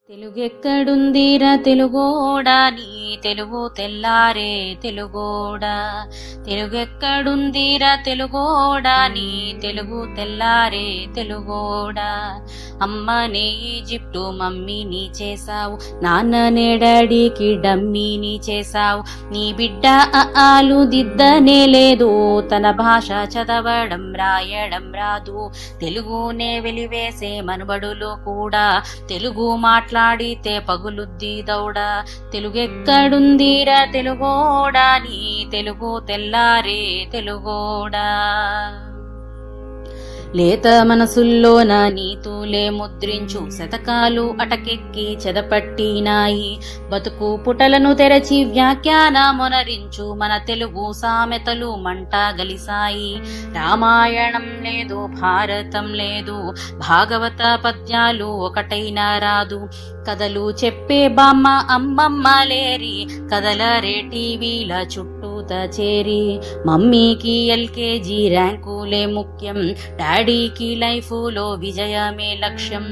తెలుగెక్కడుందిరా తెలుగోడా నీ తెలుగు తెల్లారే తెలుగోడా. తెలుగెక్కడుందిరా తెలుగోడా నీ తెలుగు తెల్లారే తెలుగోడా. అమ్మనే ఈజిప్టు మమ్మీని చేసావు, నాన్ననే డాడీకి డమ్మీని చేసావు. నీ బిడ్డ ఆలు దిద్దనే లేదు, తన భాష చదవడం రాయడం రాదు. తెలుగునే వెలివేసే మనుబడులు కూడా తెలుగు మాట్లాడితే పగులుద్ది దౌడ. తెలుగెక్కడుందిరా తెలుగోడా నీ తెలుగు తెల్లారే తెలుగోడా. లేత మనసుల్లోన నీతులే ముద్రించు శతకాలు అటకెక్కి చెదపట్టినాయి. బతుకు పుటలను తెరచి వ్యాఖ్యానమొనరించు మన తెలుగు సామెతలు మంట గలిసాయి. రామాయణం లేదు, భారతం లేదు, భాగవత పద్యాలు ఒకటైనా రాదు. కథలు చెప్పే బామ్మ అమ్మమ్మ లేరి, కథలరే టీవీల చుట్టూత చేరి. మమ్మీకి ఎల్కేజీ ర్యాంకులే ముఖ్యం, డాడీకి లైఫ్లో విజయమే లక్ష్యం.